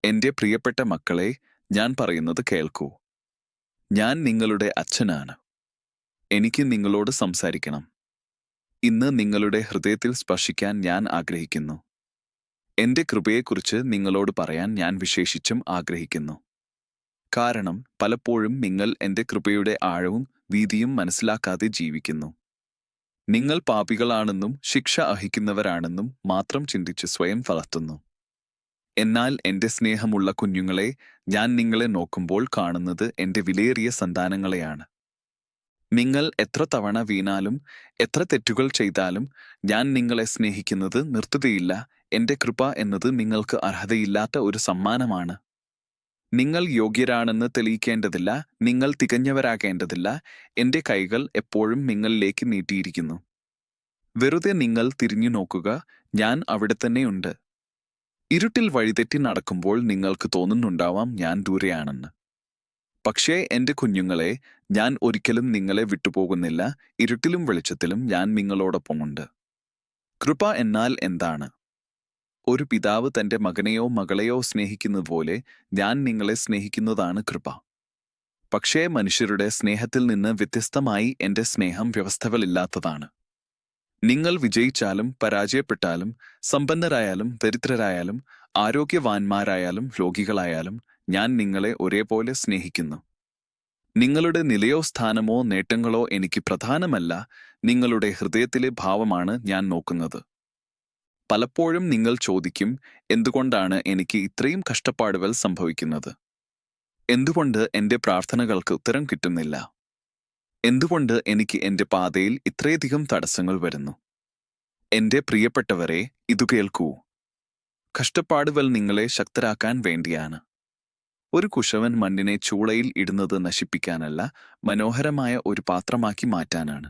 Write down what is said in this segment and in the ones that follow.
എന്റെ പ്രിയപ്പെട്ട മക്കളെ, ഞാൻ പറയുന്നത് കേൾക്കൂ. ഞാൻ നിങ്ങളുടെ അച്ഛനാണ്. എനിക്ക് നിങ്ങളോട് സംസാരിക്കണം. ഇന്ന് നിങ്ങളുടെ ഹൃദയത്തിൽ സ്പർശിക്കാൻ ഞാൻ ആഗ്രഹിക്കുന്നു. എന്റെ കൃപയെക്കുറിച്ച് നിങ്ങളോട് പറയാൻ ഞാൻ വിശേഷിച്ചും ആഗ്രഹിക്കുന്നു. കാരണം പലപ്പോഴും നിങ്ങൾ എന്റെ കൃപയുടെ ആഴവും വീതിയും മനസ്സിലാക്കാതെ ജീവിക്കുന്നു. നിങ്ങൾ പാപികളാണെന്നും ശിക്ഷ അർഹിക്കുന്നവരാണെന്നും മാത്രം ചിന്തിച്ച് സ്വയം വളർത്തുന്നു. എന്നാൽ എന്റെ സ്നേഹമുള്ള കുഞ്ഞുങ്ങളെ, ഞാൻ നിങ്ങളെ നോക്കുമ്പോൾ കാണുന്നത് എന്റെ വിലയേറിയ സന്താനങ്ങളെയാണ്. നിങ്ങൾ എത്ര തവണ വീണാലും എത്ര തെറ്റുകൾ ചെയ്താലും ഞാൻ നിങ്ങളെ സ്നേഹിക്കുന്നത് നിർത്തുകയില്ല. എന്റെ കൃപ എന്നത് നിങ്ങൾക്ക് അർഹതയില്ലാത്ത ഒരു സമ്മാനമാണ്. നിങ്ങൾ യോഗ്യരാണെന്ന് തെളിയിക്കേണ്ടതില്ല, നിങ്ങൾ തികഞ്ഞവരാകേണ്ടതില്ല. എന്റെ കൈകൾ എപ്പോഴും നിങ്ങളിലേക്ക് നീട്ടിയിരിക്കുന്നു. വെറുതെ നിങ്ങൾ തിരിഞ്ഞു നോക്കുക, ഞാൻ അവിടെ തന്നെയുണ്ട്. ഇരുട്ടിൽ വഴിതെറ്റി നടക്കുമ്പോൾ നിങ്ങൾക്ക് തോന്നുന്നുണ്ടാവാം ഞാൻ ദൂരെയാണെന്ന്. പക്ഷേ എന്റെ കുഞ്ഞുങ്ങളെ, ഞാൻ ഒരിക്കലും നിങ്ങളെ വിട്ടുപോകുന്നില്ല. ഇരുട്ടിലും വെളിച്ചത്തിലും ഞാൻ നിങ്ങളോടൊപ്പമുണ്ട്. കൃപ എന്നാൽ എന്താണ്? ഒരു പിതാവ് തന്റെ മകനെയോ മകളെയോ സ്നേഹിക്കുന്നതുപോലെ ഞാൻ നിങ്ങളെ സ്നേഹിക്കുന്നതാണ് കൃപ. പക്ഷേ മനുഷ്യരുടെ സ്നേഹത്തിൽ നിന്ന് വ്യത്യസ്തമായി എന്റെ സ്നേഹം വ്യവസ്ഥകളില്ലാത്തതാണ്. നിങ്ങൾ വിജയിച്ചാലും പരാജയപ്പെട്ടാലും സമ്പന്നരായാലും ദരിദ്രരായാലും ആരോഗ്യവാന്മാരായാലും രോഗികളായാലും ഞാൻ നിങ്ങളെ ഒരേപോലെ സ്നേഹിക്കുന്നു. നിങ്ങളുടെ നിലയോ സ്ഥാനമോ നേട്ടങ്ങളോ എനിക്ക് പ്രധാനമല്ല, നിങ്ങളുടെ ഹൃദയത്തിലെ ഭാവമാണ് ഞാൻ നോക്കുന്നത്. പലപ്പോഴും നിങ്ങൾ ചോദിക്കും, എന്തുകൊണ്ടാണ് എനിക്ക് ഇത്രയും കഷ്ടപ്പാടുകൾ സംഭവിക്കുന്നത്? എന്തുകൊണ്ട് എന്റെ പ്രാർത്ഥനകൾക്ക് ഉത്തരം കിട്ടുന്നില്ല? എന്തുകൊണ്ട് എനിക്ക് എന്റെ പാതയിൽ ഇത്രയധികം തടസ്സങ്ങൾ വരുന്നു? എന്റെ പ്രിയപ്പെട്ടവരെ, ഇതു കേൾക്കൂ. കഷ്ടപ്പാടുകൾ നിങ്ങളെ ശക്തരാക്കാൻ വേണ്ടിയാണ്. ഒരു കുശവൻ മണ്ണിനെ ചൂളയിൽ ഇടുന്നത് നശിപ്പിക്കാനല്ല, മനോഹരമായ ഒരു പാത്രമാക്കി മാറ്റാനാണ്.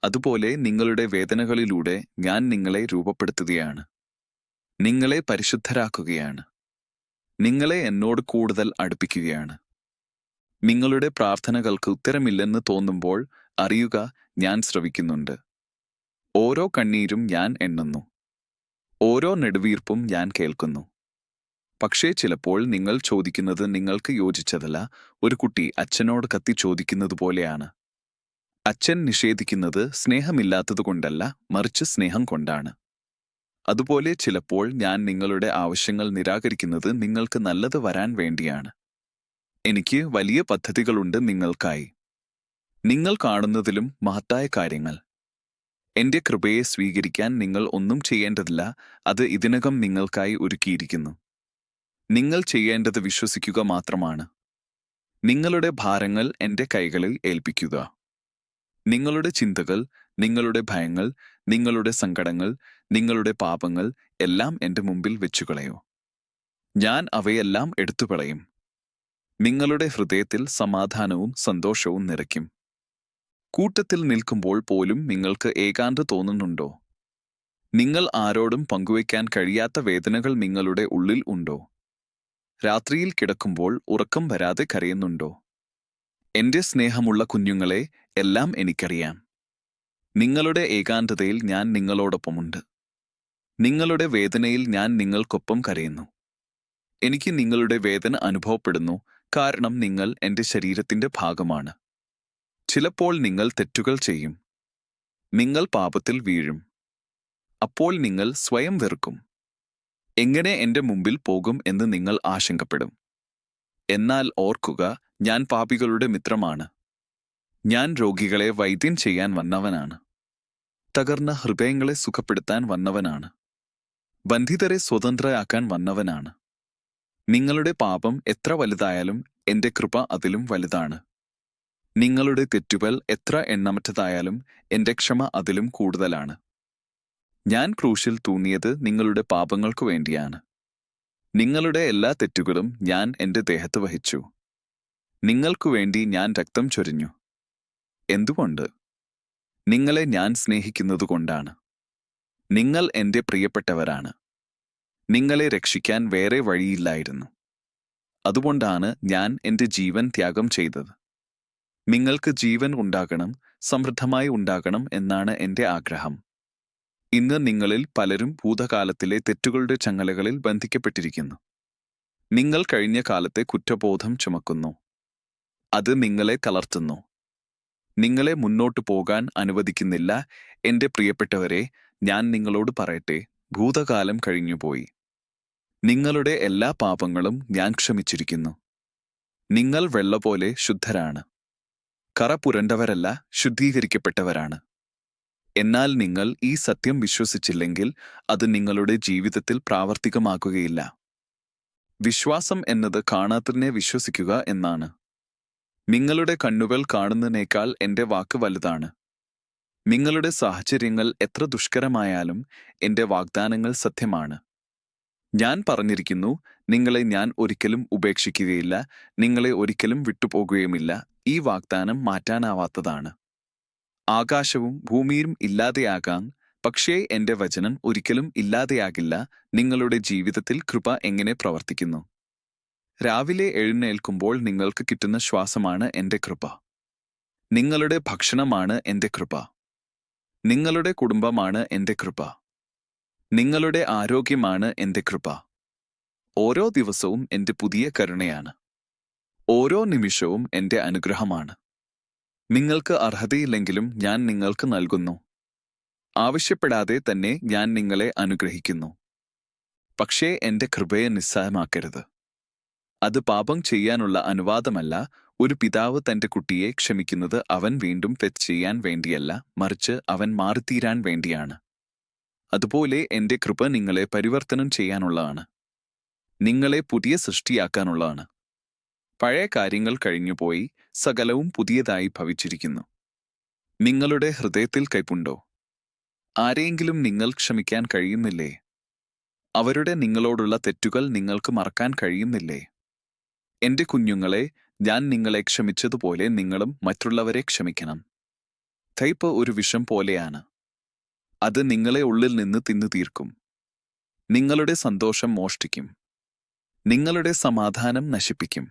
അതുപോലെ നിങ്ങളുടെ വേദനകളിലൂടെ ഞാൻ നിങ്ങളെ രൂപപ്പെടുത്തുകയാണ്. നിങ്ങളെ പരിശുദ്ധരാക്കുകയാണ്. നിങ്ങളെ എന്നോട് കൂടുതൽ അടുപ്പിക്കുകയാണ്. നിങ്ങളുടെ പ്രാർത്ഥനകൾക്ക് ഉത്തരമില്ലെന്ന് തോന്നുമ്പോൾ അറിയുക, ഞാൻ ശ്രവിക്കുന്നുണ്ട്. ഓരോ കണ്ണീരും ഞാൻ എണ്ണുന്നു. ഓരോ നെടുവീർപ്പും ഞാൻ കേൾക്കുന്നു. പക്ഷേ ചിലപ്പോൾ നിങ്ങൾ ചോദിക്കുന്നത് നിങ്ങൾക്ക് യോജിച്ചതല്ല. ഒരു കുട്ടി അച്ഛനോട് കത്തി ചോദിക്കുന്നത് പോലെയാണ്. അച്ഛൻ നിഷേധിക്കുന്നത് സ്നേഹമില്ലാത്തതുകൊണ്ടല്ല, മറിച്ച് സ്നേഹം കൊണ്ടാണ്. അതുപോലെ ചിലപ്പോൾ ഞാൻ നിങ്ങളുടെ ആവശ്യങ്ങൾ നിരാകരിക്കുന്നത് നിങ്ങൾക്ക് നല്ലത് വരാൻ വേണ്ടിയാണ്. എനിക്ക് വലിയ പദ്ധതികളുണ്ട് നിങ്ങൾക്കായി. നിങ്ങൾ കാണുന്നതിലും മഹത്തായ കാര്യങ്ങൾ. എന്റെ കൃപയെ സ്വീകരിക്കാൻ നിങ്ങൾ ഒന്നും ചെയ്യേണ്ടതില്ല, അത് ഇതിനകം നിങ്ങൾക്കായി ഒരുക്കിയിരിക്കുന്നു. നിങ്ങൾ ചെയ്യേണ്ടത് വിശ്വസിക്കുക മാത്രമാണ്. നിങ്ങളുടെ ഭാരങ്ങൾ എന്റെ കൈകളിൽ ഏൽപ്പിക്കുക. നിങ്ങളുടെ ചിന്തകൾ, നിങ്ങളുടെ ഭയങ്ങൾ, നിങ്ങളുടെ സങ്കടങ്ങൾ, നിങ്ങളുടെ പാപങ്ങൾ എല്ലാം എന്റെ മുമ്പിൽ വെച്ചുകളയോ. ഞാൻ അവയെല്ലാം എടുത്തുകളയും. നിങ്ങളുടെ ഹൃദയത്തിൽ സമാധാനവും സന്തോഷവും നിറയ്ക്കും. കൂട്ടത്തിൽ നിൽക്കുമ്പോൾ പോലും നിങ്ങൾക്ക് ഏകാന്ത തോന്നുന്നുണ്ടോ? നിങ്ങൾ ആരോടും പങ്കുവയ്ക്കാൻ കഴിയാത്ത വേദനകൾ നിങ്ങളുടെ ഉള്ളിൽ ഉണ്ടോ? രാത്രിയിൽ കിടക്കുമ്പോൾ ഉറക്കം വരാതെ കരയുന്നുണ്ടോ? എന്റെ സ്നേഹമുള്ള കുഞ്ഞുങ്ങളെ, എല്ലാം എനിക്കറിയാം. നിങ്ങളുടെ ഏകാന്തതയിൽ ഞാൻ നിങ്ങളോടൊപ്പമുണ്ട്. നിങ്ങളുടെ വേദനയിൽ ഞാൻ നിങ്ങൾക്കൊപ്പം കരയുന്നു. എനിക്ക് നിങ്ങളുടെ വേദന അനുഭവപ്പെടുന്നു, കാരണം നിങ്ങൾ എന്റെ ശരീരത്തിന്റെ ഭാഗമാണ്. ചിലപ്പോൾ നിങ്ങൾ തെറ്റുകൾ ചെയ്യും. നിങ്ങൾ പാപത്തിൽ വീഴും. അപ്പോൾ നിങ്ങൾ സ്വയം വെറുക്കും. എങ്ങനെ എന്റെ മുമ്പിൽ പോകും എന്ന് നിങ്ങൾ ആശങ്കപ്പെടും. എന്നാൽ ഓർക്കുക, ഞാൻ പാപികളുടെ മിത്രമാണ്. ഞാൻ രോഗികളെ വൈദ്യം ചെയ്യാൻ വന്നവനാണ്. തകർന്ന ഹൃദയങ്ങളെ സുഖപ്പെടുത്താൻ വന്നവനാണ്. ബന്ധിതരെ സ്വതന്ത്രരാക്കാൻ വന്നവനാണ്. നിങ്ങളുടെ പാപം എത്ര വലുതായാലും എന്റെ കൃപ അതിലും വലുതാണ്. നിങ്ങളുടെ തെറ്റുകൾ എത്ര എണ്ണമറ്റതായാലും എന്റെ ക്ഷമ അതിലും കൂടുതലാണ്. ഞാൻ ക്രൂശിൽ തൂങ്ങിയത് നിങ്ങളുടെ പാപങ്ങൾക്കു വേണ്ടിയാണ്. നിങ്ങളുടെ എല്ലാ തെറ്റുകളും ഞാൻ എന്റെ ദേഹത്ത് വഹിച്ചു. നിങ്ങൾക്കു വേണ്ടി ഞാൻ രക്തം ചൊരിഞ്ഞു. എന്തുകൊണ്ട്? നിങ്ങളെ ഞാൻ സ്നേഹിക്കുന്നതുകൊണ്ടാണ്. നിങ്ങൾ എന്റെ പ്രിയപ്പെട്ടവരാണ്. നിങ്ങളെ രക്ഷിക്കാൻ വേറെ വഴിയില്ലായിരുന്നു. അതുകൊണ്ടാണ് ഞാൻ എന്റെ ജീവൻ ത്യാഗം ചെയ്തത്. നിങ്ങൾക്ക് ജീവൻ ഉണ്ടാകണം, സമൃദ്ധമായി ഉണ്ടാകണം എന്നാണ് എന്റെ ആഗ്രഹം. ഇന്ന് നിങ്ങളിൽ പലരും ഭൂതകാലത്തിലെ തെറ്റുകളുടെ ചങ്ങലകളിൽ ബന്ധിക്കപ്പെട്ടിരിക്കുന്നു. നിങ്ങൾ കഴിഞ്ഞ കാലത്തെ കുറ്റബോധം ചുമക്കുന്നു. അത് നിങ്ങളെ തളർത്തുന്നു. നിങ്ങളെ മുന്നോട്ടു പോകാൻ അനുവദിക്കുന്നില്ല. എന്റെ പ്രിയപ്പെട്ടവരെ, ഞാൻ നിങ്ങളോട് പറയട്ടെ, ഭൂതകാലം കഴിഞ്ഞുപോയി. നിങ്ങളുടെ എല്ലാ പാപങ്ങളും ഞാൻ ക്ഷമിച്ചിരിക്കുന്നു. നിങ്ങൾ വെള്ള പോലെ ശുദ്ധരാണ്. കറ പുരണ്ടവരല്ല, ശുദ്ധീകരിക്കപ്പെട്ടവരാണ്. എന്നാൽ നിങ്ങൾ ഈ സത്യം വിശ്വസിച്ചില്ലെങ്കിൽ അത് നിങ്ങളുടെ ജീവിതത്തിൽ പ്രാവർത്തികമാക്കുകയില്ല. വിശ്വാസം എന്നത് കാണാത്തതിനെ വിശ്വസിക്കുക എന്നാണ്. നിങ്ങളുടെ കണ്ണുകൾ കാണുന്നതിനേക്കാൾ എന്റെ വാക്ക് വലുതാണ്. നിങ്ങളുടെ സാഹചര്യങ്ങൾ എത്ര ദുഷ്കരമായാലും എന്റെ വാഗ്ദാനങ്ങൾ സത്യമാണ്. ഞാൻ പറഞ്ഞിരിക്കുന്നു, നിങ്ങളെ ഞാൻ ഒരിക്കലും ഉപേക്ഷിക്കുകയില്ല, നിങ്ങളെ ഒരിക്കലും വിട്ടുപോകുകയുമില്ല. ഈ വാഗ്ദാനം മാറ്റാനാവാത്തതാണ്. ആകാശവും ഭൂമിയും ഇല്ലാതെയാകാം, പക്ഷേ എന്റെ വചനം ഒരിക്കലും ഇല്ലാതെയാകില്ല. നിങ്ങളുടെ ജീവിതത്തിൽ കൃപ എങ്ങനെ പ്രവർത്തിക്കുന്നു? രാവിലെ എഴുന്നേൽക്കുമ്പോൾ നിങ്ങൾക്ക് കിട്ടുന്ന ശ്വാസമാണ് എന്റെ കൃപ. നിങ്ങളുടെ ഭക്ഷണമാണ് എന്റെ കൃപ. നിങ്ങളുടെ കുടുംബമാണ് എന്റെ കൃപ. നിങ്ങളുടെ ആരോഗ്യമാണ് എന്റെ കൃപ. ഓരോ ദിവസവും എന്റെ പുതിയ കരുണയാണ്. ഓരോ നിമിഷവും എന്റെ അനുഗ്രഹമാണ്. നിങ്ങൾക്ക് അർഹതയില്ലെങ്കിലും ഞാൻ നിങ്ങൾക്ക് നൽകുന്നു. ആവശ്യപ്പെടാതെ തന്നെ ഞാൻ നിങ്ങളെ അനുഗ്രഹിക്കുന്നു. പക്ഷേ എന്റെ കൃപയെ നിസ്സാരമാക്കരുത്. അത് പാപം ചെയ്യാനുള്ള അനുവാദമല്ല. ഒരു പിതാവ് തന്റെ കുട്ടിയെ ക്ഷമിക്കുന്നത് അവൻ വീണ്ടും തെറ്റ് ചെയ്യാൻ വേണ്ടിയല്ല, മറിച്ച് അവൻ മാറിത്തീരാൻ വേണ്ടിയാണ്. അതുപോലെ എന്റെ കൃപ നിങ്ങളെ പരിവർത്തനം ചെയ്യാനുള്ളതാണ്. നിങ്ങളെ പുതിയ സൃഷ്ടിയാക്കാനുള്ളതാണ്. പഴയ കാര്യങ്ങൾ കഴിഞ്ഞുപോയി, സകലവും പുതിയതായി ഭവിച്ചിരിക്കുന്നു. നിങ്ങളുടെ ഹൃദയത്തിൽ കയ്പുണ്ടോ? ആരെയെങ്കിലും നിങ്ങൾ ക്ഷമിക്കാൻ കഴിയുന്നില്ലേ? അവരുടെ നിങ്ങളോടുള്ള തെറ്റുകൾ നിങ്ങൾക്ക് മറക്കാൻ കഴിയുന്നില്ലേ? എന്റെ കുഞ്ഞുങ്ങളെ, ഞാൻ നിങ്ങളെ ക്ഷമിച്ചതുപോലെ നിങ്ങളും മറ്റുള്ളവരെ ക്ഷമിക്കണം. കയ്പ് ഒരു വിഷം പോലെയാണ്. അത് നിങ്ങളെ ഉള്ളിൽ നിന്ന് തിന്നു തീർക്കും. നിങ്ങളുടെ സന്തോഷം മോഷ്ടിക്കും. നിങ്ങളുടെ സമാധാനം നശിപ്പിക്കും.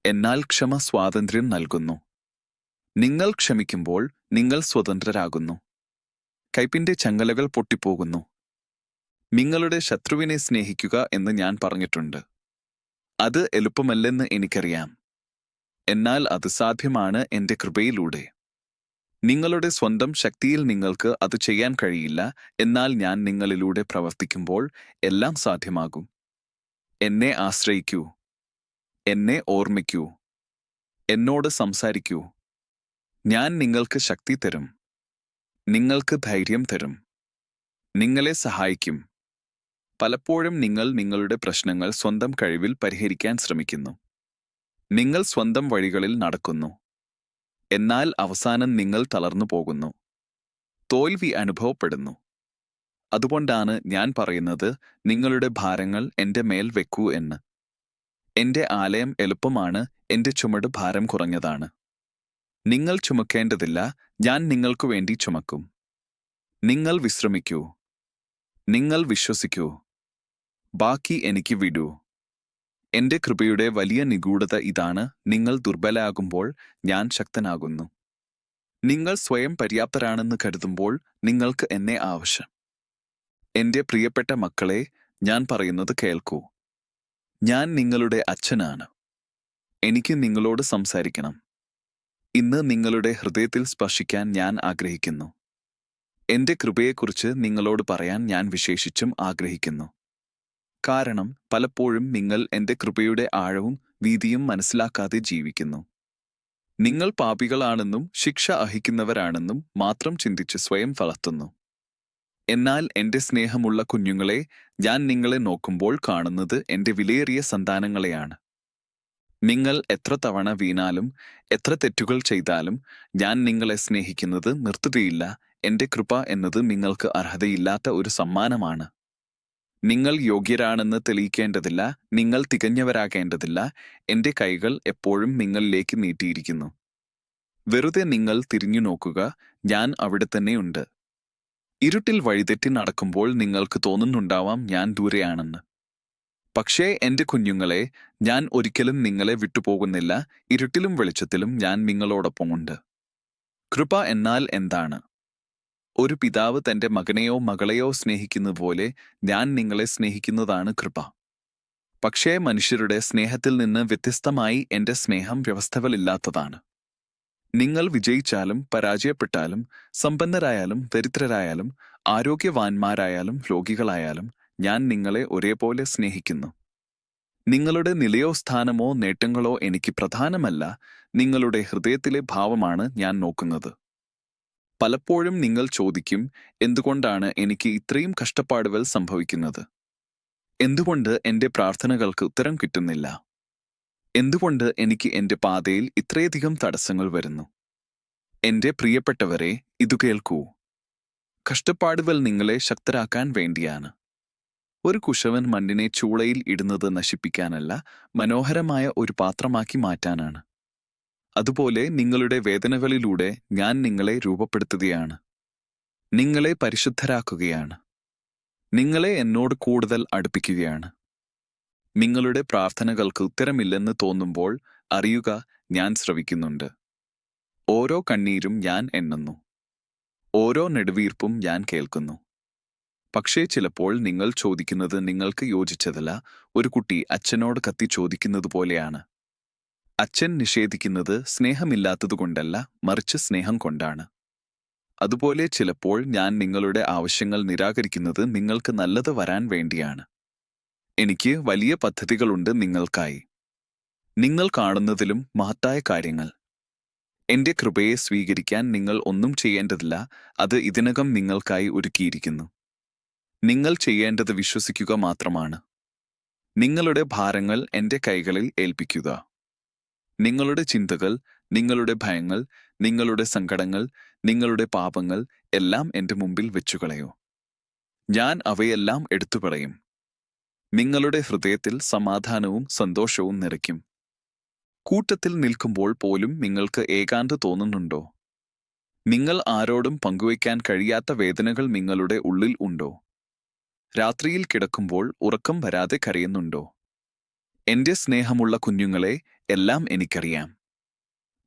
എന്നാൽ ക്ഷമ സ്വാതന്ത്ര്യം നൽകുന്നു. നിങ്ങൾ ക്ഷമിക്കുമ്പോൾ നിങ്ങൾ സ്വതന്ത്രരാകുന്നു. കയ്പിന്റെ ചങ്ങലകൾ പൊട്ടിപ്പോകുന്നു. നിങ്ങളുടെ ശത്രുവിനെ സ്നേഹിക്കുക എന്ന് ഞാൻ പറഞ്ഞിട്ടുണ്ട്. അത് എളുപ്പമല്ലെന്ന് എനിക്കറിയാം. എന്നാൽ അത് സാധ്യമാണ് എന്റെ കൃപയിലൂടെ. നിങ്ങളുടെ സ്വന്തം ശക്തിയിൽ നിങ്ങൾക്ക് അത് ചെയ്യാൻ കഴിയില്ല. എന്നാൽ ഞാൻ നിങ്ങളിലൂടെ പ്രവർത്തിക്കുമ്പോൾ എല്ലാം സാധ്യമാകും. എന്നെ ആശ്രയിക്കൂ. എന്നെ ഓർമ്മിക്കൂ. എന്നോട് സംസാരിക്കൂ. ഞാൻ നിങ്ങൾക്ക് ശക്തി തരും. നിങ്ങൾക്ക് ധൈര്യം തരും. നിങ്ങളെ സഹായിക്കും. പലപ്പോഴും നിങ്ങൾ നിങ്ങളുടെ പ്രശ്നങ്ങൾ സ്വന്തം കഴിവിൽ പരിഹരിക്കാൻ ശ്രമിക്കുന്നു. നിങ്ങൾ സ്വന്തം വഴികളിൽ നടക്കുന്നു. എന്നാൽ അവസാനം നിങ്ങൾ തളർന്നു പോകുന്നു. തോൽവി അനുഭവപ്പെടുന്നു. അതുകൊണ്ടാണ് ഞാൻ പറയുന്നത്, നിങ്ങളുടെ ഭാരങ്ങൾ എന്റെ മേൽ വെക്കൂ എന്ന്. എന്റെ ആലയം എളുപ്പമാണ്, എന്റെ ചുമട് ഭാരം കുറഞ്ഞതാണ്. നിങ്ങൾ ചുമക്കേണ്ടതില്ല, ഞാൻ നിങ്ങൾക്കു വേണ്ടി ചുമക്കും. നിങ്ങൾ വിശ്രമിക്കൂ. നിങ്ങൾ വിശ്വസിക്കൂ. ബാക്കി എനിക്ക് വിടൂ. എന്റെ കൃപയുടെ വലിയ നിഗൂഢത ഇതാണ്: നിങ്ങൾ ദുർബലരാകുമ്പോൾ ഞാൻ ശക്തനാകുന്നു. നിങ്ങൾ സ്വയം പര്യാപ്തരാണെന്ന് കരുതുമ്പോൾ നിങ്ങൾക്ക് എന്നെ ആവശ്യം. എന്റെ പ്രിയപ്പെട്ട മക്കളെ, ഞാൻ പറയുന്നത് കേൾക്കൂ. ഞാൻ നിങ്ങളുടെ അച്ഛനാണ്. എനിക്ക് നിങ്ങളോട് സംസാരിക്കണം. ഇന്ന് നിങ്ങളുടെ ഹൃദയത്തിൽ സ്പർശിക്കാൻ ഞാൻ ആഗ്രഹിക്കുന്നു. എന്റെ കൃപയെക്കുറിച്ച് നിങ്ങളോട് പറയാൻ ഞാൻ വിശേഷിച്ചും ആഗ്രഹിക്കുന്നു. കാരണം പലപ്പോഴും നിങ്ങൾ എന്റെ കൃപയുടെ ആഴവും വീതിയും മനസ്സിലാക്കാതെ ജീവിക്കുന്നു. നിങ്ങൾ പാപികളാണെന്നും ശിക്ഷ അർഹിക്കുന്നവരാണെന്നും മാത്രം ചിന്തിച്ച് സ്വയം വളർത്തുന്നു. എന്നാൽ എന്റെ സ്നേഹമുള്ള കുഞ്ഞുങ്ങളെ, ഞാൻ നിങ്ങളെ നോക്കുമ്പോൾ കാണുന്നത് എന്റെ വിലയേറിയ സന്താനങ്ങളെയാണ്. നിങ്ങൾ എത്ര തവണ വീണാലും എത്ര തെറ്റുകൾ ചെയ്താലും ഞാൻ നിങ്ങളെ സ്നേഹിക്കുന്നത് നിർത്തുകയില്ല. എന്റെ കൃപ എന്നത് നിങ്ങൾക്ക് അർഹതയില്ലാത്ത ഒരു സമ്മാനമാണ്. നിങ്ങൾ യോഗ്യരാണെന്ന് തെളിയിക്കേണ്ടതില്ല. നിങ്ങൾ തികഞ്ഞവരാകേണ്ടതില്ല. എന്റെ കൈകൾ എപ്പോഴും നിങ്ങളിലേക്ക് നീട്ടിയിരിക്കുന്നു. വെറുതെ നിങ്ങൾ തിരിഞ്ഞു നോക്കുക, ഞാൻ അവിടെ തന്നെയുണ്ട്. ഇരുട്ടിൽ വഴിതെറ്റി നടക്കുമ്പോൾ നിങ്ങൾക്ക് തോന്നുന്നുണ്ടാവാം ഞാൻ ദൂരെയാണെന്ന്. പക്ഷേ എന്റെ കുഞ്ഞുങ്ങളെ, ഞാൻ ഒരിക്കലും നിങ്ങളെ വിട്ടുപോകുന്നില്ല. ഇരുട്ടിലും വെളിച്ചത്തിലും ഞാൻ നിങ്ങളോടൊപ്പമുണ്ട്. കൃപ എന്നാൽ എന്താണ്? ഒരു പിതാവ് തന്റെ മകനെയോ മകളെയോ സ്നേഹിക്കുന്നതുപോലെ ഞാൻ നിങ്ങളെ സ്നേഹിക്കുന്നതാണ് കൃപ. പക്ഷേ മനുഷ്യരുടെ സ്നേഹത്തിൽ നിന്ന് വ്യത്യസ്തമായി എന്റെ സ്നേഹം വ്യവസ്ഥകളില്ലാത്തതാണ്. നിങ്ങൾ വിജയിച്ചാലും പരാജയപ്പെട്ടാലും സമ്പന്നരായാലും ദരിദ്രരായാലും ആരോഗ്യവാന്മാരായാലും രോഗികളായാലും ഞാൻ നിങ്ങളെ ഒരേപോലെ സ്നേഹിക്കുന്നു. നിങ്ങളുടെ നിലയോ സ്ഥാനമോ നേട്ടങ്ങളോ എനിക്ക് പ്രധാനമല്ല, നിങ്ങളുടെ ഹൃദയത്തിലെ ഭാവമാണ് ഞാൻ നോക്കുന്നത്. പലപ്പോഴും നിങ്ങൾ ചോദിക്കും, എന്തുകൊണ്ടാണ് എനിക്ക് ഇത്രയും കഷ്ടപ്പാടുകൾ സംഭവിക്കുന്നത്? എന്തുകൊണ്ട് എന്റെ പ്രാർത്ഥനകൾക്ക് ഉത്തരം കിട്ടുന്നില്ല? എന്തുകൊണ്ട് എനിക്ക് എന്റെ പാതയിൽ ഇത്രയധികം തടസ്സങ്ങൾ വരുന്നു? എന്റെ പ്രിയപ്പെട്ടവരെ, ഇതു കേൾക്കൂ. കഷ്ടപ്പാടുകൾ നിങ്ങളെ ശക്തരാക്കാൻ വേണ്ടിയാണ്. ഒരു കുശവൻ മണ്ണിനെ ചൂളയിൽ ഇടുന്നത് നശിപ്പിക്കാനല്ല, മനോഹരമായ ഒരു പാത്രമാക്കി മാറ്റാനാണ്. അതുപോലെ നിങ്ങളുടെ വേദനകളിലൂടെ ഞാൻ നിങ്ങളെ രൂപപ്പെടുത്തുകയാണ്, നിങ്ങളെ പരിശുദ്ധരാക്കുകയാണ്, നിങ്ങളെ എന്നോട് കൂടുതൽ അടുപ്പിക്കുകയാണ്. നിങ്ങളുടെ പ്രാർത്ഥനകൾക്ക് ഉത്തരമില്ലെന്ന് തോന്നുമ്പോൾ അറിയുക, ഞാൻ ശ്രവിക്കുന്നുണ്ട്. ഓരോ കണ്ണീരും ഞാൻ എണ്ണുന്നു, ഓരോ നെടുവീർപ്പും ഞാൻ കേൾക്കുന്നു. പക്ഷേ ചിലപ്പോൾ നിങ്ങൾ ചോദിക്കുന്നത് നിങ്ങൾക്ക് യോജിച്ചതല്ല. ഒരു കുട്ടി അച്ഛനോട് കത്തി ചോദിക്കുന്നത് പോലെയാണ്. അച്ഛൻ നിഷേധിക്കുന്നത് സ്നേഹമില്ലാത്തതുകൊണ്ടല്ല, മറിച്ച് സ്നേഹം കൊണ്ടാണ്. അതുപോലെ ചിലപ്പോൾ ഞാൻ നിങ്ങളുടെ ആവശ്യങ്ങൾ നിരാകരിക്കുന്നത് നിങ്ങൾക്ക് നല്ലത് വരാൻ വേണ്ടിയാണ്. എനിക്ക് വലിയ പദ്ധതികളുണ്ട് നിങ്ങൾക്കായി, നിങ്ങൾ കാണുന്നതിലും മഹത്തായ കാര്യങ്ങൾ. എന്റെ കൃപയെ സ്വീകരിക്കാൻ നിങ്ങൾ ഒന്നും ചെയ്യേണ്ടതില്ല, അത് ഇതിനകം നിങ്ങൾക്കായി ഒരുക്കിയിരിക്കുന്നു. നിങ്ങൾ ചെയ്യേണ്ടത് വിശ്വസിക്കുക മാത്രമാണ്. നിങ്ങളുടെ ഭാരങ്ങൾ എന്റെ കൈകളിൽ ഏൽപ്പിക്കുക. നിങ്ങളുടെ ചിന്തകൾ, നിങ്ങളുടെ ഭയങ്ങൾ, നിങ്ങളുടെ സങ്കടങ്ങൾ, നിങ്ങളുടെ പാപങ്ങൾ എല്ലാം എന്റെ മുമ്പിൽ വെച്ചുകളയൂ. ഞാൻ അവയെല്ലാം എടുത്തുപറയും. നിങ്ങളുടെ ഹൃദയത്തിൽ സമാധാനവും സന്തോഷവും നിറയ്ക്കും. കൂട്ടത്തിൽ നിൽക്കുമ്പോൾ പോലും നിങ്ങൾക്ക് ഏകാന്ത തോന്നുന്നുണ്ടോ? നിങ്ങൾ ആരോടും പങ്കുവയ്ക്കാൻ കഴിയാത്ത വേദനകൾ നിങ്ങളുടെ ഉള്ളിൽ ഉണ്ടോ? രാത്രിയിൽ കിടക്കുമ്പോൾ ഉറക്കം വരാതെ കരയുന്നുണ്ടോ? എന്റെ സ്നേഹമുള്ള കുഞ്ഞുങ്ങളെ, എല്ലാം എനിക്കറിയാം.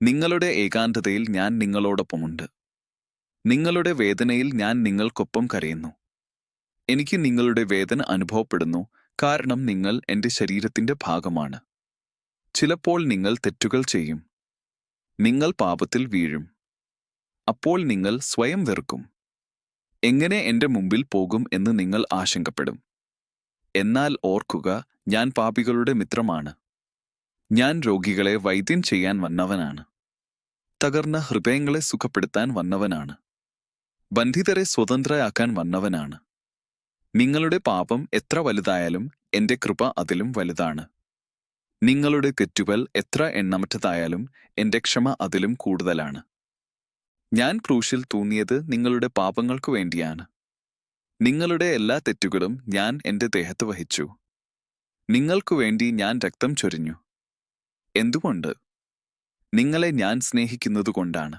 നിങ്ങളുടെ ഏകാന്തതയിൽ ഞാൻ നിങ്ങളോടൊപ്പമുണ്ട്. നിങ്ങളുടെ വേദനയിൽ ഞാൻ നിങ്ങൾക്കൊപ്പം കരയുന്നു. എനിക്ക് നിങ്ങളുടെ വേദന അനുഭവപ്പെടുന്നു, കാരണം നിങ്ങൾ എന്റെ ശരീരത്തിന്റെ ഭാഗമാണ്. ചിലപ്പോൾ നിങ്ങൾ തെറ്റുകൾ ചെയ്യും. നിങ്ങൾ പാപത്തിൽ വീഴും. അപ്പോൾ നിങ്ങൾ സ്വയം വെറുക്കും. എങ്ങനെ എന്റെ മുമ്പിൽ പോകും എന്ന് നിങ്ങൾ ആശങ്കപ്പെടും. എന്നാൽ ഓർക്കുക, ഞാൻ പാപികളുടെ മിത്രമാണ്. ഞാൻ രോഗികളെ വൈദ്യം ചെയ്യാൻ വന്നവനാണ്. തകർന്ന ഹൃദയങ്ങളെ സുഖപ്പെടുത്താൻ വന്നവനാണ്. ബന്ധിതരെ സ്വതന്ത്രയാക്കാൻ വന്നവനാണ്. നിങ്ങളുടെ പാപം എത്ര വലുതായാലും എന്റെ കൃപ അതിലും വലുതാണ്. നിങ്ങളുടെ തെറ്റുകൾ എത്ര എണ്ണമറ്റതായാലും എന്റെ ക്ഷമ അതിലും കൂടുതലാണ്. ഞാൻ ക്രൂശിൽ തൂങ്ങിയത് നിങ്ങളുടെ പാപങ്ങൾക്കു വേണ്ടിയാണ്. നിങ്ങളുടെ എല്ലാ തെറ്റുകളും ഞാൻ എന്റെ ദേഹത്ത് വഹിച്ചു. നിങ്ങൾക്കു വേണ്ടി ഞാൻ രക്തം ചൊരിഞ്ഞു. എന്തുകൊണ്ട്? നിങ്ങളെ ഞാൻ സ്നേഹിക്കുന്നതുകൊണ്ടാണ്.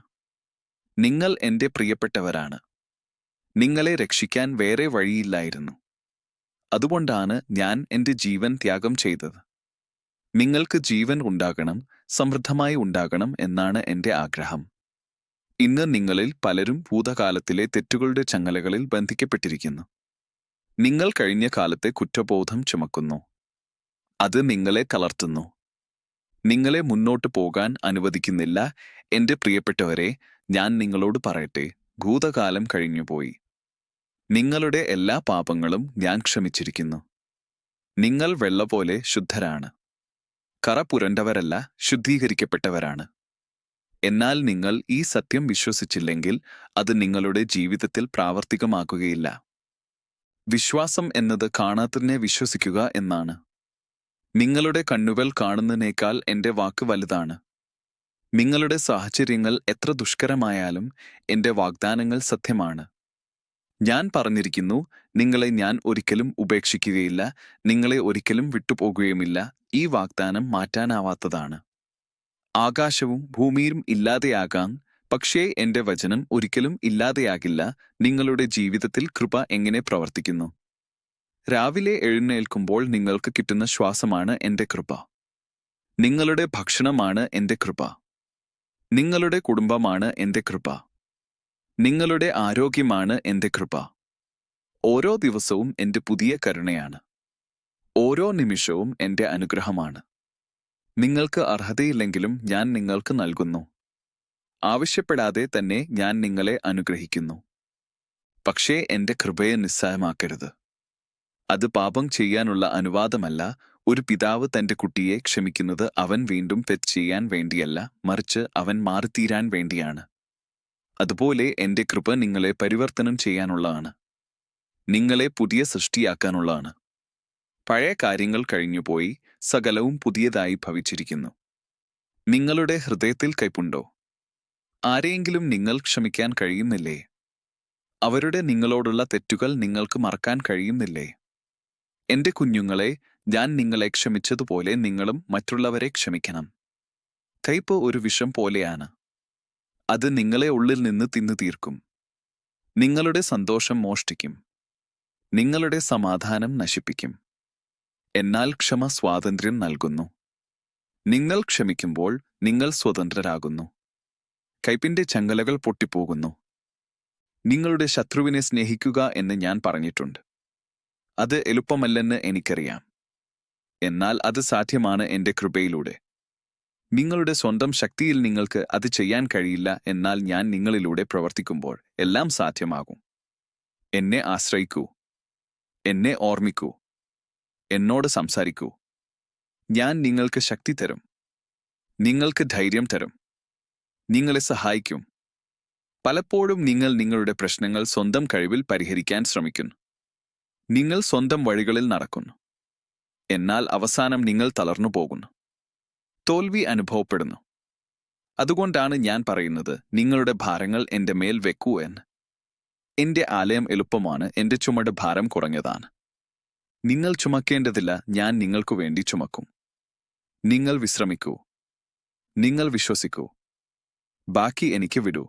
നിങ്ങൾ എന്റെ പ്രിയപ്പെട്ടവരാണ്. നിങ്ങളെ രക്ഷിക്കാൻ വേറെ വഴിയില്ലായിരുന്നു. അതുകൊണ്ടാണ് ഞാൻ എന്റെ ജീവൻ ത്യാഗം ചെയ്തത്. നിങ്ങൾക്ക് ജീവൻ ഉണ്ടാകണം, സമൃദ്ധമായി ഉണ്ടാകണം എന്നാണ് എന്റെ ആഗ്രഹം. ഇന്ന് നിങ്ങളിൽ പലരും ഭൂതകാലത്തിലെ തെറ്റുകളുടെ ചങ്ങലകളിൽ ബന്ധിക്കപ്പെട്ടിരിക്കുന്നു. നിങ്ങൾ കഴിഞ്ഞ കാലത്തെ കുറ്റബോധം ചുമക്കുന്നു. അത് നിങ്ങളെ തളർത്തുന്നു, നിങ്ങളെ മുന്നോട്ട് പോകാൻ അനുവദിക്കുന്നില്ല. എന്റെ പ്രിയപ്പെട്ടവരെ, ഞാൻ നിങ്ങളോട് പറയട്ടെ, ഭൂതകാലം കഴിഞ്ഞുപോയി. നിങ്ങളുടെ എല്ലാ പാപങ്ങളും ഞാൻ ക്ഷമിച്ചിരിക്കുന്നു. നിങ്ങൾ വെള്ള പോലെ ശുദ്ധരാണ്. കറ പുരണ്ടവരല്ല, ശുദ്ധീകരിക്കപ്പെട്ടവരാണ്. എന്നാൽ നിങ്ങൾ ഈ സത്യം വിശ്വസിച്ചില്ലെങ്കിൽ അത് നിങ്ങളുടെ ജീവിതത്തിൽ പ്രാവർത്തികമാക്കുകയില്ല. വിശ്വാസം എന്നത് കാണാത്തതിനെ വിശ്വസിക്കുക എന്നാണ്. നിങ്ങളുടെ കണ്ണുകൾ കാണുന്നതിനേക്കാൾ എന്റെ വാക്ക് വലുതാണ്. നിങ്ങളുടെ സാഹചര്യങ്ങൾ എത്ര ദുഷ്കരമായാലും എന്റെ വാഗ്ദാനങ്ങൾ സത്യമാണ്. ഞാൻ പറഞ്ഞിരിക്കുന്നു, നിങ്ങളെ ഞാൻ ഒരിക്കലും ഉപേക്ഷിക്കുകയില്ല, നിങ്ങളെ ഒരിക്കലും വിട്ടുപോകുകയുമില്ല. ഈ വാഗ്ദാനം മാറ്റാനാവാത്തതാണ്. ആകാശവും ഭൂമിയും ഇല്ലാതെയാകാം, പക്ഷേ എന്റെ വചനം ഒരിക്കലും ഇല്ലാതെയാകില്ല. നിങ്ങളുടെ ജീവിതത്തിൽ കൃപ എങ്ങനെ പ്രവർത്തിക്കുന്നു? രാവിലെ എഴുന്നേൽക്കുമ്പോൾ നിങ്ങൾക്ക് കിട്ടുന്ന ശ്വാസമാണ് എന്റെ കൃപ. നിങ്ങളുടെ ഭക്ഷണമാണ് എന്റെ കൃപ. നിങ്ങളുടെ കുടുംബമാണ് എന്റെ കൃപ. നിങ്ങളുടെ ആരോഗ്യമാണ് എന്റെ കൃപ. ഓരോ ദിവസവും എന്റെ പുതിയ കരുണയാണ്. ഓരോ നിമിഷവും എന്റെ അനുഗ്രഹമാണ്. നിങ്ങൾക്ക് അർഹതയില്ലെങ്കിലും ഞാൻ നിങ്ങൾക്ക് നൽകുന്നു. ആവശ്യപ്പെടാതെ തന്നെ ഞാൻ നിങ്ങളെ അനുഗ്രഹിക്കുന്നു. പക്ഷേ എന്റെ കൃപയെ നിസ്സായമാക്കരുത്. അത് പാപം ചെയ്യാനുള്ള അനുവാദമല്ല. ഒരു പിതാവ് തന്റെ കുട്ടിയെ ക്ഷമിക്കുന്നത് അവൻ വീണ്ടും തെറ്റ് ചെയ്യാൻ വേണ്ടിയല്ല, മറിച്ച് അവൻ മാറിത്തീരാൻ വേണ്ടിയാണ്. അതുപോലെ എന്റെ കൃപ നിങ്ങളെ പരിവർത്തനം ചെയ്യാനുള്ളതാണ്. നിങ്ങളെ പുതിയ സൃഷ്ടിയാക്കാനുള്ളതാണ്. പഴയ കാര്യങ്ങൾ കഴിഞ്ഞുപോയി, സകലവും പുതിയതായി ഭവിച്ചിരിക്കുന്നു. നിങ്ങളുടെ ഹൃദയത്തിൽ കയ്പുണ്ടോ? ആരെയെങ്കിലും നിങ്ങൾ ക്ഷമിക്കാൻ കഴിയുന്നില്ലേ? അവരുടെ നിങ്ങളോടുള്ള തെറ്റുകൾ നിങ്ങൾക്ക് മറക്കാൻ കഴിയുന്നില്ലേ? എന്റെ കുഞ്ഞുങ്ങളെ, ഞാൻ നിങ്ങളെ ക്ഷമിച്ചതുപോലെ നിങ്ങളും മറ്റുള്ളവരെ ക്ഷമിക്കണം. കയ്പ് ഒരു വിഷം പോലെയാണ്. അത് നിങ്ങളെ ഉള്ളിൽ നിന്ന് തിന്നു തീർക്കും. നിങ്ങളുടെ സന്തോഷം മോഷ്ടിക്കും. നിങ്ങളുടെ സമാധാനം നശിപ്പിക്കും. എന്നാൽ ക്ഷമ സ്വാതന്ത്ര്യം നൽകുന്നു. നിങ്ങൾ ക്ഷമിക്കുമ്പോൾ നിങ്ങൾ സ്വതന്ത്രരാകുന്നു. കയ്പിന്റെ ചങ്ങലകൾ പൊട്ടിപ്പോകുന്നു. നിങ്ങളുടെ ശത്രുവിനെ സ്നേഹിക്കുക എന്ന് ഞാൻ പറഞ്ഞിട്ടുണ്ട്. അത് എളുപ്പമല്ലെന്ന് എനിക്കറിയാം. എന്നാൽ അത് സാധ്യമാണ് എന്റെ കൃപയിലൂടെ. നിങ്ങളുടെ സ്വന്തം ശക്തിയിൽ നിങ്ങൾക്ക് അത് ചെയ്യാൻ കഴിയില്ല, എന്നാൽ ഞാൻ നിങ്ങളിലൂടെ പ്രവർത്തിക്കുമ്പോൾ എല്ലാം സാധ്യമാകും. എന്നെ ആശ്രയിക്കൂ. എന്നെ ഓർമ്മിക്കൂ. എന്നോട് സംസാരിക്കൂ. ഞാൻ നിങ്ങൾക്ക് ശക്തി തരും. നിങ്ങൾക്ക് ധൈര്യം തരും. നിങ്ങളെ സഹായിക്കും. പലപ്പോഴും നിങ്ങൾ നിങ്ങളുടെ പ്രശ്നങ്ങൾ സ്വന്തം കഴിവിൽ പരിഹരിക്കാൻ ശ്രമിക്കുന്നു. നിങ്ങൾ സ്വന്തം വഴികളിൽ നടക്കുന്നു. എന്നാൽ അവസാനം നിങ്ങൾ തളർന്നു പോകുന്നു. തോൽവി അനുഭവപ്പെടുന്നു. അതുകൊണ്ടാണ് ഞാൻ പറയുന്നത്, നിങ്ങളുടെ ഭാരങ്ങൾ എന്റെ മേൽ വെക്കൂ എന്ന്. എന്റെ ആലയം എളുപ്പമാണ്, എന്റെ ചുമട് ഭാരം കുറഞ്ഞതാണ്. നിങ്ങൾ ചുമക്കേണ്ടതില്ല, ഞാൻ നിങ്ങൾക്കു വേണ്ടി ചുമക്കും. നിങ്ങൾ വിശ്രമിക്കൂ. നിങ്ങൾ വിശ്വസിക്കൂ. ബാക്കി എനിക്ക് വിടൂ.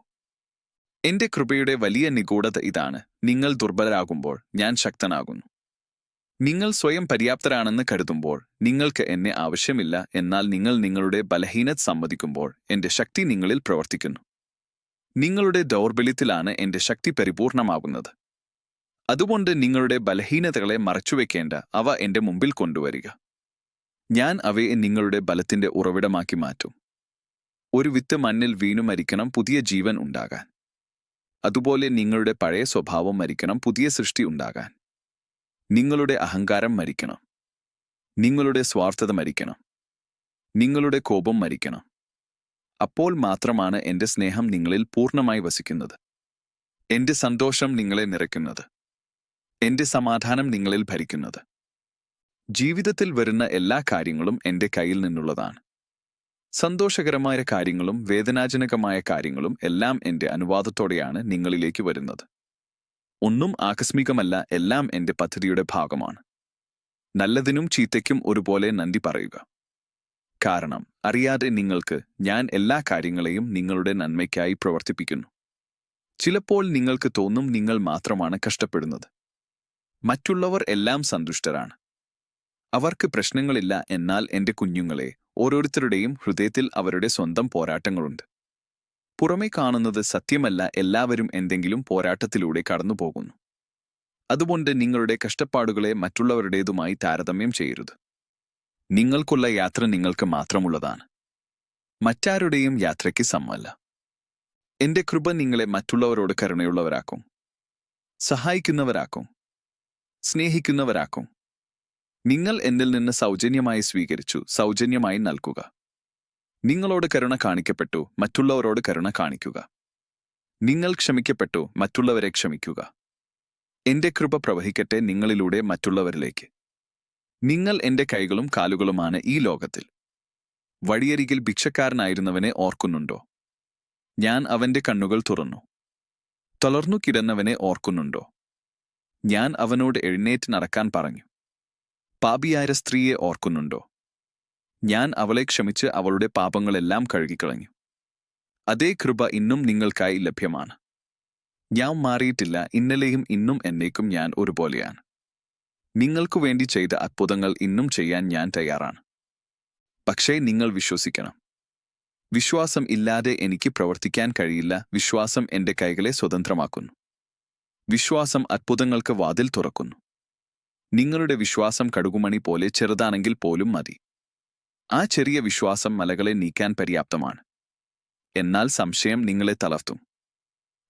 എന്റെ കൃപയുടെ വലിയ നിഗൂഢത ഇതാണ്: നിങ്ങൾ ദുർബലരാകുമ്പോൾ ഞാൻ ശക്തനാകുന്നു. നിങ്ങൾ സ്വയം പര്യാപ്തരാണെന്ന് കരുതുമ്പോൾ നിങ്ങൾക്ക് എന്നെ ആവശ്യമില്ല, എന്നാൽ നിങ്ങൾ നിങ്ങളുടെ ബലഹീനത സമ്മതിക്കുമ്പോൾ എന്റെ ശക്തി നിങ്ങളിൽ പ്രവർത്തിക്കുന്നു. നിങ്ങളുടെ ദൗർബല്യത്തിലാണ് എന്റെ ശക്തി പരിപൂർണമാകുന്നത്. അതുകൊണ്ട് നിങ്ങളുടെ ബലഹീനതകളെ മറച്ചുവെക്കേണ്ട, അവ എന്റെ മുമ്പിൽ കൊണ്ടുവരിക. ഞാൻ അവയെ നിങ്ങളുടെ ബലത്തിന്റെ ഉറവിടമാക്കി മാറ്റും. ഒരു വിത്ത് മണ്ണിൽ വീണു മരിക്കണം, പുതിയ ജീവൻ ഉണ്ടാകാൻ. അതുപോലെ നിങ്ങളുടെ പഴയ സ്വഭാവം മരിക്കണം, പുതിയ സൃഷ്ടി ഉണ്ടാകാൻ. നിങ്ങളുടെ അഹങ്കാരം മരിക്കണം. നിങ്ങളുടെ സ്വാർത്ഥത മരിക്കണം. നിങ്ങളുടെ കോപം മരിക്കണം. അപ്പോൾ മാത്രമാണ് എന്റെ സ്നേഹം നിങ്ങളിൽ പൂർണ്ണമായി വസിക്കുന്നത്. എന്റെ സന്തോഷം നിങ്ങളെ നിറയ്ക്കുന്നത്. എന്റെ സമാധാനം നിങ്ങളിൽ ഭരിക്കുന്നത്. ജീവിതത്തിൽ വരുന്ന എല്ലാ കാര്യങ്ങളും എന്റെ കയ്യിൽ നിന്നുള്ളതാണ്. സന്തോഷകരമായ കാര്യങ്ങളും വേദനാജനകമായ കാര്യങ്ങളും എല്ലാം എന്റെ അനുവാദത്തോടെയാണ് നിങ്ങളിലേക്ക് വരുന്നത്. ഒന്നും ആകസ്മികമല്ല, എല്ലാം എന്റെ പദ്ധതിയുടെ ഭാഗമാണ്. നല്ലതിനും ചീത്തയ്ക്കും ഒരുപോലെ നന്ദി പറയുക. കാരണം അറിയാതെ നിങ്ങൾക്ക് ഞാൻ എല്ലാ കാര്യങ്ങളെയും നിങ്ങളുടെ നന്മയ്ക്കായി പ്രവർത്തിപ്പിക്കുന്നു. ചിലപ്പോൾ നിങ്ങൾക്ക് തോന്നും നിങ്ങൾ മാത്രമാണ് കഷ്ടപ്പെടുന്നത്. മറ്റുള്ളവർ എല്ലാം സന്തുഷ്ടരാണ്. അവർക്ക് പ്രശ്നങ്ങളില്ല. എന്നാൽ എന്റെ കുഞ്ഞുങ്ങളെ, ഓരോരുത്തരുടെയും ഹൃദയത്തിൽ അവരുടെ സ്വന്തം പോരാട്ടങ്ങളുണ്ട്. പുറമേ കാണുന്നത് സത്യമല്ല, എല്ലാവരും എന്തെങ്കിലും പോരാട്ടത്തിലൂടെ കടന്നുപോകുന്നു. അതുകൊണ്ട് നിങ്ങളുടെ കഷ്ടപ്പാടുകളെ മറ്റുള്ളവരുടേതുമായി താരതമ്യം ചെയ്യരുത്. നിങ്ങൾക്കുള്ള യാത്ര നിങ്ങൾക്ക് മാത്രമുള്ളതാണ്. മറ്റാരുടെയും യാത്രയ്ക്ക് സമമല്ല. എന്റെ കൃപ നിങ്ങളെ മറ്റുള്ളവരോട് കരുണയുള്ളവരാക്കും, സഹായിക്കുന്നവരാക്കും, സ്നേഹിക്കുന്നവരാക്കും. നിങ്ങൾ എന്നിൽ നിന്ന് സൗജന്യമായി സ്വീകരിച്ചു, സൗജന്യമായി നൽകുക. നിങ്ങളോട് കരുണ കാണിക്കപ്പെട്ടു, മറ്റുള്ളവരോട് കരുണ കാണിക്കുക. നിങ്ങൾ ക്ഷമിക്കപ്പെട്ടു, മറ്റുള്ളവരെ ക്ഷമിക്കുക. എന്റെ കൃപ പ്രവഹിക്കട്ടെ നിങ്ങളിലൂടെ മറ്റുള്ളവരിലേക്ക്. നിങ്ങൾ എന്റെ കൈകളും കാലുകളുമാണ് ഈ ലോകത്തിൽ. വഴിയരികിൽ ഭിക്ഷക്കാരനായിരുന്നവനെ ഓർക്കുന്നുണ്ടോ? ഞാൻ അവന്റെ കണ്ണുകൾ തുറന്നു. തളർന്നു കിടന്നവനെ ഓർക്കുന്നുണ്ടോ? ഞാൻ അവനോട് എഴുന്നേറ്റ് നടക്കാൻ പറഞ്ഞു. പാപിയായ സ്ത്രീയെ ഓർക്കുന്നുണ്ടോ? ഞാൻ അവളെ ക്ഷമിച്ച് അവളുടെ പാപങ്ങളെല്ലാം കഴുകിക്കളഞ്ഞു. അതേ കൃപ ഇന്നും നിങ്ങൾക്കായി ലഭ്യമാണ്. ഞാൻ മാറിയിട്ടില്ല. ഇന്നലെയും ഇന്നും എന്നേക്കും ഞാൻ ഒരുപോലെയാണ്. നിങ്ങൾക്കു വേണ്ടി ചെയ്ത അത്ഭുതങ്ങൾ ഇന്നും ചെയ്യാൻ ഞാൻ തയ്യാറാണ്. പക്ഷേ നിങ്ങൾ വിശ്വസിക്കണം. വിശ്വാസം ഇല്ലാതെ എനിക്ക് പ്രവർത്തിക്കാൻ കഴിയില്ല. വിശ്വാസം എന്റെ കൈകളെ സ്വതന്ത്രമാക്കുന്നു. വിശ്വാസം അത്ഭുതങ്ങൾക്ക് വാതിൽ തുറക്കുന്നു. നിങ്ങളുടെ വിശ്വാസം കടുകുമണി പോലെ ചെറുതാണെങ്കിൽ പോലും മതി. ആ ചെറിയ വിശ്വാസം മലകളെ നീക്കാൻ പര്യാപ്തമാണ്. എന്നാൽ സംശയം നിങ്ങളെ തളർത്തും.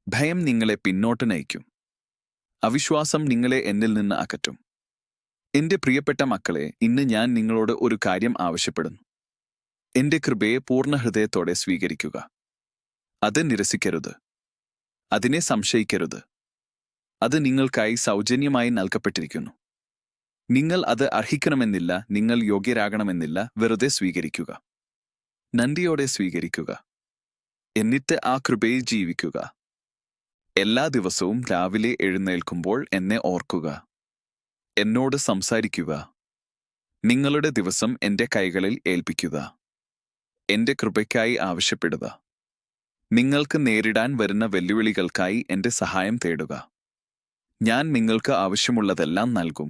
ഭയം നിങ്ങളെ പിന്നോട്ട് നയിക്കും. അവിശ്വാസം നിങ്ങളെ എന്നിൽ നിന്ന് അകറ്റും. എന്റെ പ്രിയപ്പെട്ട മക്കളെ, ഇന്ന് ഞാൻ നിങ്ങളോട് ഒരു കാര്യം ആവശ്യപ്പെടുന്നു. എന്റെ കൃപയെ പൂർണ്ണ ഹൃദയത്തോടെ സ്വീകരിക്കുക. അത് നിരസിക്കരുത്. അതിനെ സംശയിക്കരുത്. അത് നിങ്ങൾക്കായി സൗജന്യമായി നൽകപ്പെട്ടിരിക്കുന്നു. നിങ്ങൾ അത് അർഹിക്കണമെന്നില്ല, നിങ്ങൾ യോഗ്യരാകണമെന്നില്ല. വെറുതെ സ്വീകരിക്കുക. നന്ദിയോടെ സ്വീകരിക്കുക. എന്നിട്ട് ആ കൃപയിൽ ജീവിക്കുക. എല്ലാ ദിവസവും രാവിലെ എഴുന്നേൽക്കുമ്പോൾ എന്നെ ഓർക്കുക. എന്നോട് സംസാരിക്കുക. നിങ്ങളുടെ ദിവസം എന്റെ കൈകളിൽ ഏൽപ്പിക്കുക. എന്റെ കൃപയ്ക്കായി ആവശ്യപ്പെടുക. നിങ്ങൾക്ക് നേരിടാൻ വരുന്ന വെല്ലുവിളികൾക്കായി എന്റെ സഹായം തേടുക. ഞാൻ നിങ്ങൾക്ക് ആവശ്യമുള്ളതെല്ലാം നൽകും.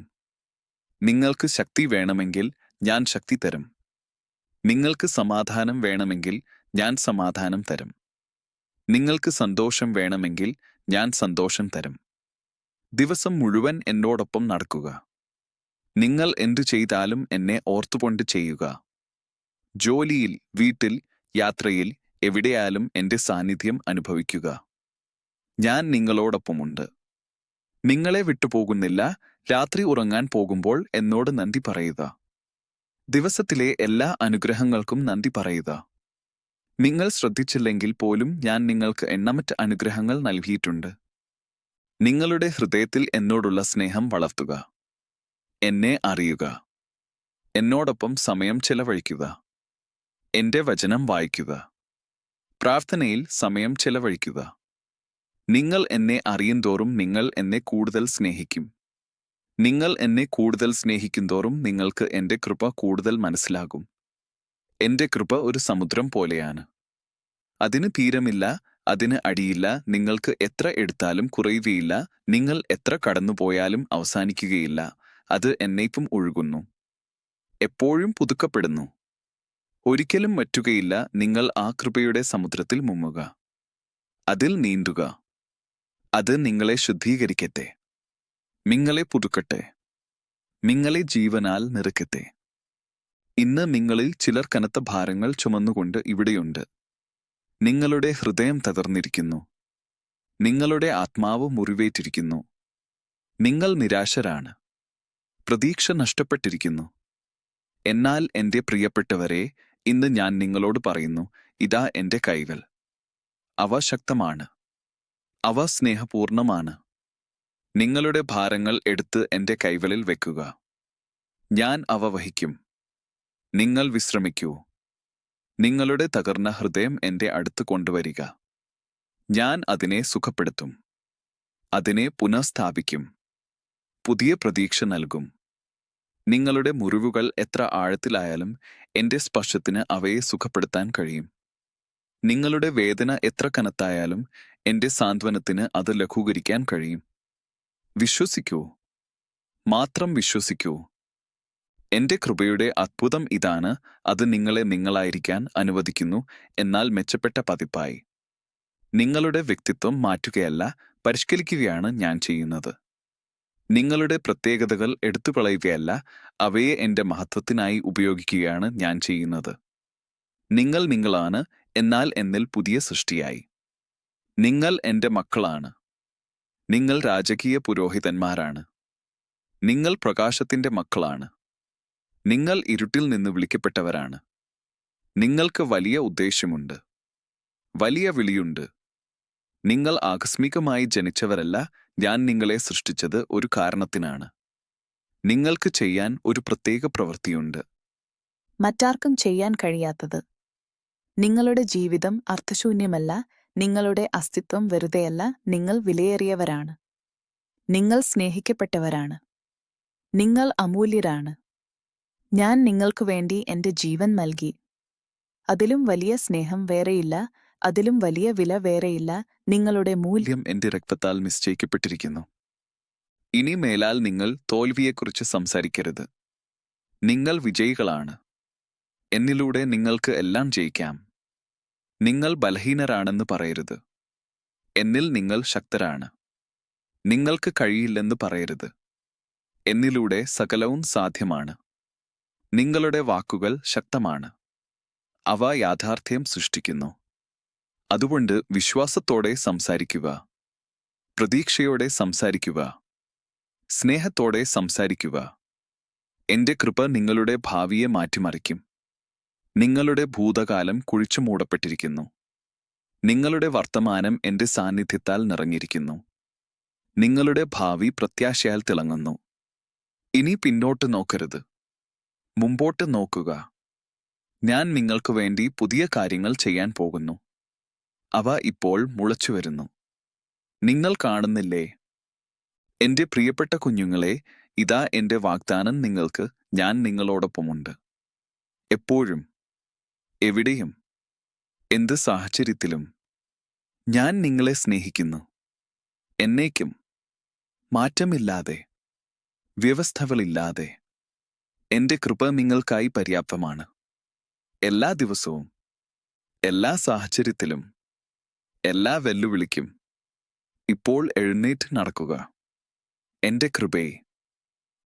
നിങ്ങൾക്ക് ശക്തി വേണമെങ്കിൽ ഞാൻ ശക്തി തരും. നിങ്ങൾക്ക് സമാധാനം വേണമെങ്കിൽ ഞാൻ സമാധാനം തരും. നിങ്ങൾക്ക് സന്തോഷം വേണമെങ്കിൽ ഞാൻ സന്തോഷം തരും. ദിവസം മുഴുവൻ എന്നോടൊപ്പം നടക്കുക. നിങ്ങൾ എന്തു ചെയ്താലും എന്നെ ഓർത്തുകൊണ്ട് ചെയ്യുക. ജോലിയിൽ, വീട്ടിൽ, യാത്രയിൽ, എവിടെയായാലും എന്റെ സാന്നിധ്യം അനുഭവിക്കുക. ഞാൻ നിങ്ങളോടൊപ്പമുണ്ട്. നിങ്ങളെ വിട്ടുപോകുന്നില്ല. രാത്രി ഉറങ്ങാൻ പോകുമ്പോൾ എന്നോട് നന്ദി പറയുക. ദിവസത്തിലെ എല്ലാ അനുഗ്രഹങ്ങൾക്കും നന്ദി പറയുക. നിങ്ങൾ ശ്രദ്ധിച്ചില്ലെങ്കിൽ പോലും ഞാൻ നിങ്ങൾക്ക് എണ്ണമറ്റ അനുഗ്രഹങ്ങൾ നൽകിയിട്ടുണ്ട്. നിങ്ങളുടെ ഹൃദയത്തിൽ എന്നോടുള്ള സ്നേഹം വളർത്തുക. എന്നെ അറിയുക. എന്നോടൊപ്പം സമയം ചെലവഴിക്കുക. എന്റെ വചനം വായിക്കുക. പ്രാർത്ഥനയിൽ സമയം ചെലവഴിക്കുക. നിങ്ങൾ എന്നെ അറിയുന്തോറും നിങ്ങൾ എന്നെ കൂടുതൽ സ്നേഹിക്കും. നിങ്ങൾ എന്നെ കൂടുതൽ സ്നേഹിക്കുന്തോറും നിങ്ങൾക്ക് എന്റെ കൃപ കൂടുതൽ മനസ്സിലാകും. എന്റെ കൃപ ഒരു സമുദ്രം പോലെയാണ്. അതിന് തീരമില്ല, അതിന് അടിയില്ല. നിങ്ങൾക്ക് എത്ര എടുത്താലും കുറയുകയില്ല. നിങ്ങൾ എത്ര കടന്നുപോയാലും അവസാനിക്കുകയില്ല. അത് എന്നേക്കും ഒഴുകുന്നു, എപ്പോഴും പുതുക്കപ്പെടുന്നു, ഒരിക്കലും വറ്റുകയില്ല. നിങ്ങൾ ആ കൃപയുടെ സമുദ്രത്തിൽ മുങ്ങുക. അതിൽ നീന്തുക. അത് നിങ്ങളെ ശുദ്ധീകരിക്കട്ടെ, നിങ്ങളെ പുതുക്കട്ടെ, നിങ്ങളെ ജീവനാൽ നിറയ്ക്കട്ടെ. ഇന്ന് നിങ്ങളിൽ ചിലർ കനത്ത ഭാരങ്ങൾ ചുമന്നുകൊണ്ട് ഇവിടെയുണ്ട്. നിങ്ങളുടെ ഹൃദയം തകർന്നിരിക്കുന്നു. നിങ്ങളുടെ ആത്മാവ് മുറിവേറ്റിരിക്കുന്നു. നിങ്ങൾ നിരാശരാണ്. പ്രതീക്ഷ നഷ്ടപ്പെട്ടിരിക്കുന്നു. എന്നാൽ എന്റെ പ്രിയപ്പെട്ടവരെ, ഇന്ന് ഞാൻ നിങ്ങളോട് പറയുന്നു, ഇതാ എന്റെ കൈകൾ. അവ ശക്തമാണ്. അവ സ്നേഹപൂർണമാണ്. നിങ്ങളുടെ ഭാരങ്ങൾ എടുത്ത് എന്റെ കൈകളിൽ വെക്കുക. ഞാൻ അവ വഹിക്കും. നിങ്ങൾ വിശ്രമിക്കൂ. നിങ്ങളുടെ തകർന്ന ഹൃദയം എന്റെ അടുത്ത് കൊണ്ടുവരിക. ഞാൻ അതിനെ സുഖപ്പെടുത്തും. അതിനെ പുനഃസ്ഥാപിക്കും. പുതിയ പ്രതീക്ഷ നൽകും. നിങ്ങളുടെ മുറിവുകൾ എത്ര ആഴത്തിലായാലും എന്റെ സ്പർശത്തിന് അവയെ സുഖപ്പെടുത്താൻ കഴിയും. നിങ്ങളുടെ വേദന എത്ര കനത്തായാലും എന്റെ സാന്ത്വനത്തിന് അത് ലഘൂകരിക്കാൻ കഴിയും. വിശ്വസിക്കൂ. മാത്രം വിശ്വസിക്കൂ. എന്റെ കൃപയുടെ അത്ഭുതം ഇതാണ്. അത് നിങ്ങളെ നിങ്ങളായിരിക്കാൻ അനുവദിക്കുന്നു, എന്നാൽ മെച്ചപ്പെട്ട പതിപ്പായി. നിങ്ങളുടെ വ്യക്തിത്വം മാറ്റുകയല്ല, പരിഷ്കരിക്കുകയാണ് ഞാൻ ചെയ്യുന്നത്. നിങ്ങളുടെ പ്രത്യേകതകൾ എടുത്തുകളയുകയല്ല, അവയെ എന്റെ മഹത്വത്തിനായി ഉപയോഗിക്കുകയാണ് ഞാൻ ചെയ്യുന്നത്. നിങ്ങൾ നിങ്ങളാണ്, എന്നാൽ എന്നിൽ പുതിയ സൃഷ്ടിയായി. നിങ്ങൾ എന്റെ മക്കളാണ്. നിങ്ങൾ രാജകീയ പുരോഹിതന്മാരാണ്. നിങ്ങൾ പ്രകാശത്തിന്റെ മക്കളാണ്. നിങ്ങൾ ഇരുട്ടിൽ നിന്ന് വിളിക്കപ്പെട്ടവരാണ്. നിങ്ങൾക്ക് വലിയ ഉദ്ദേശ്യമുണ്ട്. വലിയ വിളിയുണ്ട്. നിങ്ങൾ ആകസ്മികമായി ജനിച്ചവരല്ല. ഞാൻ നിങ്ങളെ സൃഷ്ടിച്ചത് ഒരു കാരണത്തിനാണ്. നിങ്ങൾക്ക് ചെയ്യാൻ ഒരു പ്രത്യേക പ്രവൃത്തിയുണ്ട്, മറ്റാർക്കും ചെയ്യാൻ കഴിയാത്തത്. നിങ്ങളുടെ ജീവിതം അർത്ഥശൂന്യമല്ല. നിങ്ങളുടെ അസ്തിത്വം വെറുതെയല്ല. നിങ്ങൾ വിലയേറിയവരാണ്. നിങ്ങൾ സ്നേഹിക്കപ്പെട്ടവരാണ്. നിങ്ങൾ അമൂല്യരാണ്. ഞാൻ നിങ്ങൾക്ക് വേണ്ടി എന്റെ ജീവൻ നൽകി. അതിലും വലിയ സ്നേഹം വേറെയില്ല. അതിലും വലിയ വില വേറെയില്ല. നിങ്ങളുടെ മൂല്യം എന്റെ രക്തത്താൽ നിശ്ചയിക്കപ്പെട്ടിരിക്കുന്നു. ഇനി മേലാൽ നിങ്ങൾ തോൽവിയെക്കുറിച്ച് സംസാരിക്കരുത്. നിങ്ങൾ വിജയികളാണ്. എന്നിലൂടെ നിങ്ങൾക്ക് എല്ലാം ജയിക്കാം. നിങ്ങൾ ബലഹീനരാണെന്ന് പറയരുത്. എന്നിൽ നിങ്ങൾ ശക്തരാണ്. നിങ്ങൾക്ക് കഴിയില്ലെന്ന് പറയരുത്. എന്നിലൂടെ സകലവും സാധ്യമാണ്. നിങ്ങളുടെ വാക്കുകൾ ശക്തമാണ്. അവ യാഥാർത്ഥ്യം സൃഷ്ടിക്കുന്നു. അതുകൊണ്ട് വിശ്വാസത്തോടെ സംസാരിക്കുക. പ്രതീക്ഷയോടെ സംസാരിക്കുക. സ്നേഹത്തോടെ സംസാരിക്കുക. എന്റെ കൃപ നിങ്ങളുടെ ഭാവിയെ മാറ്റിമറിക്കും. നിങ്ങളുടെ ഭൂതകാലം കുഴിച്ചു മൂടപ്പെട്ടിരിക്കുന്നു. നിങ്ങളുടെ വർത്തമാനം എന്റെ സാന്നിധ്യത്താൽ നിറഞ്ഞിരിക്കുന്നു. നിങ്ങളുടെ ഭാവി പ്രത്യാശയാൽ തിളങ്ങുന്നു. ഇനി പിന്നോട്ട് നോക്കരുത്, മുമ്പോട്ട് നോക്കുക. ഞാൻ നിങ്ങൾക്ക് വേണ്ടി പുതിയ കാര്യങ്ങൾ ചെയ്യാൻ പോകുന്നു. അവ ഇപ്പോൾ മുളച്ചുവരുന്നു. നിങ്ങൾ കാണുന്നില്ലേ? എന്റെ പ്രിയപ്പെട്ട കുഞ്ഞുങ്ങളെ, ഇതാ എന്റെ വാഗ്ദാനം നിങ്ങൾക്ക്. ഞാൻ നിങ്ങളോടൊപ്പമുണ്ട്. എപ്പോഴും, എവിടെയും, എന്ത് സാഹചര്യത്തിലും. ഞാൻ നിങ്ങളെ സ്നേഹിക്കുന്നു. എന്നേക്കും, മാറ്റമില്ലാതെ, വ്യവസ്ഥകളില്ലാതെ. എന്റെ കൃപ നിങ്ങൾക്കായി പര്യാപ്തമാണ്. എല്ലാ ദിവസവും, എല്ലാ സാഹചര്യത്തിലും, എല്ലാ വെല്ലുവിളിക്കും. ഇപ്പോൾ എഴുന്നേറ്റ് നടക്കുക. എന്റെ കൃപയെ